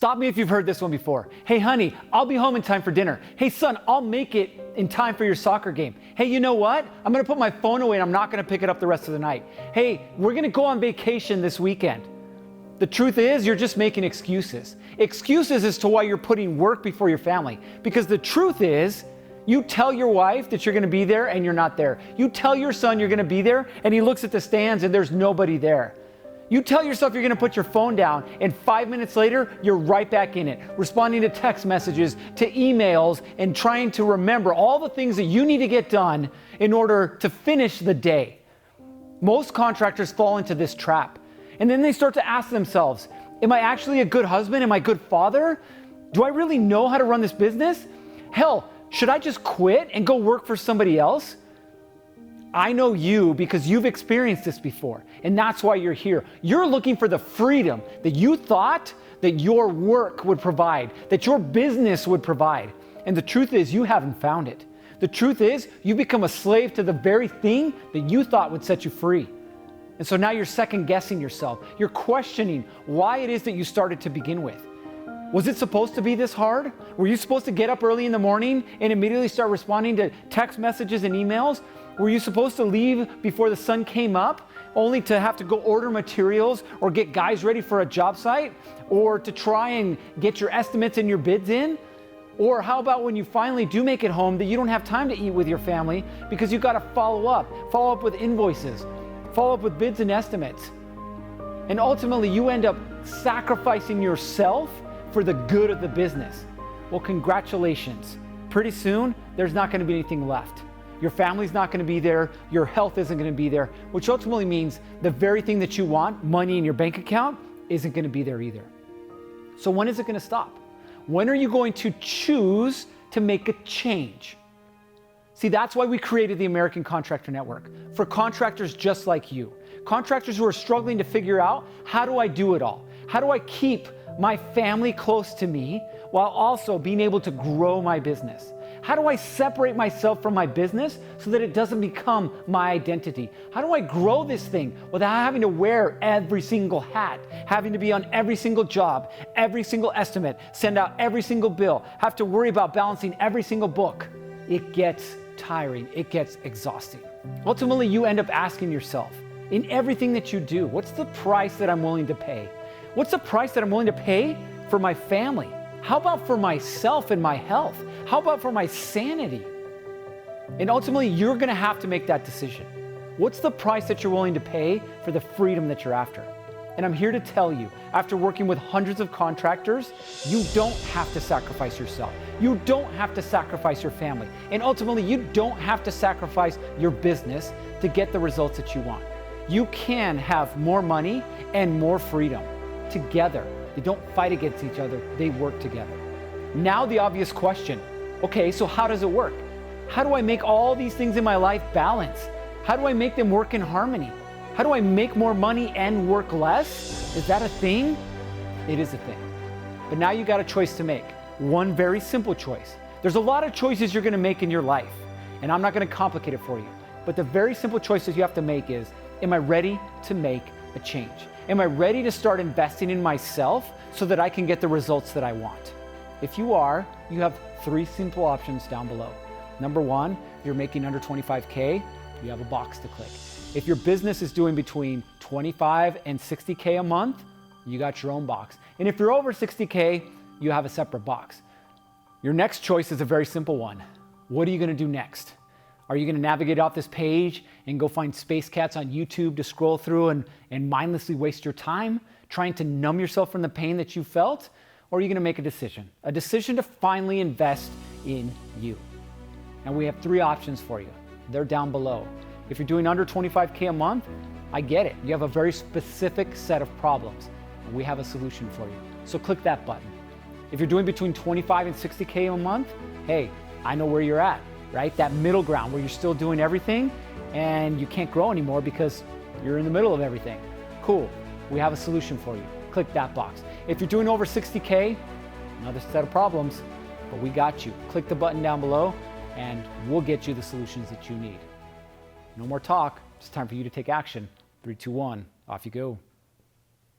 Stop me if you've heard this one before. Hey, honey, I'll be home in time for dinner. Hey, son, I'll make it in time for your soccer game. Hey, you know what? I'm gonna put my phone away and I'm not gonna pick it up the rest of the night. Hey, we're gonna go on vacation this weekend. The truth is, you're just making excuses. Excuses as to why you're putting work before your family. Because the truth is, you tell your wife that you're gonna be there and you're not there. You tell your son you're gonna be there and he looks at the stands and there's nobody there. You tell yourself you're gonna put your phone down and 5 minutes later, you're right back in it, responding to text messages, to emails, and trying to remember all the things that you need to get done in order to finish the day. Most contractors fall into this trap. And then they start to ask themselves, am I actually a good husband? Am I a good father? Do I really know how to run this business? Hell, should I just quit and go work for somebody else? I know you because you've experienced this before, and that's why you're here. You're looking for the freedom that you thought that your work would provide, that your business would provide. And the truth is, you haven't found it. The truth is, you become a slave to the very thing that you thought would set you free. And so now you're second guessing yourself. You're questioning why it is that you started to begin with. Was it supposed to be this hard? Were you supposed to get up early in the morning and immediately start responding to text messages and emails? Were you supposed to leave before the sun came up, only to have to go order materials or get guys ready for a job site, or to try and get your estimates and your bids in? Or how about when you finally do make it home that you don't have time to eat with your family because you've got to follow up with invoices, follow up with bids and estimates. And ultimately you end up sacrificing yourself for the good of the business. Well, congratulations. Pretty soon, there's not going to be anything left. Your family's not going to be there. Your health isn't going to be there, which ultimately means the very thing that you want, money in your bank account, isn't going to be there either. So when is it going to stop? When are you going to choose to make a change? See, that's why we created the American Contractor Network, for contractors just like you. Contractors who are struggling to figure out, how do I do it all? How do I keep my family close to me while also being able to grow my business? How do I separate myself from my business so that it doesn't become my identity? How do I grow this thing without having to wear every single hat, having to be on every single job, every single estimate, send out every single bill, have to worry about balancing every single book? It gets tiring. It gets exhausting. Ultimately, you end up asking yourself, in everything that you do, what's the price that I'm willing to pay? What's the price that I'm willing to pay for my family? How about for myself and my health? How about for my sanity? And ultimately, you're going to have to make that decision. What's the price that you're willing to pay for the freedom that you're after? And I'm here to tell you, after working with hundreds of contractors, you don't have to sacrifice yourself. You don't have to sacrifice your family. And ultimately, you don't have to sacrifice your business to get the results that you want. You can have more money and more freedom together. They don't fight against each other, they work together. Now the obvious question, okay, so how does it work? How do I make all these things in my life balance? How do I make them work in harmony? How do I make more money and work less? Is that a thing? It is a thing. But now you got a choice to make. One very simple choice. There's a lot of choices you're gonna make in your life, and I'm not gonna complicate it for you. But the very simple choices you have to make is, am I ready to make a change? Am I ready to start investing in myself so that I can get the results that I want? If you are, you have 3 simple options down below. Number 1, you're making under 25K, you have a box to click. If your business is doing between 25 and 60K a month, you got your own box. And if you're over 60K, you have a separate box. Your next choice is a very simple one. What are you gonna do next? Are you gonna navigate off this page and go find space cats on YouTube to scroll through and mindlessly waste your time trying to numb yourself from the pain that you felt? Or are you gonna make a decision to finally invest in you? Now we have 3 options for you. They're down below. If you're doing under 25K a month, I get it. You have a very specific set of problems, and we have a solution for you. So click that button. If you're doing between 25 and 60K a month, hey, I know where you're at, right? That middle ground where you're still doing everything and you can't grow anymore because you're in the middle of everything. Cool, we have a solution for you. Click that box. If you're doing over 60K, another set of problems, but we got you. Click the button down below and we'll get you the solutions that you need. No more talk, it's time for you to take action. 3, 2, 1, off you go.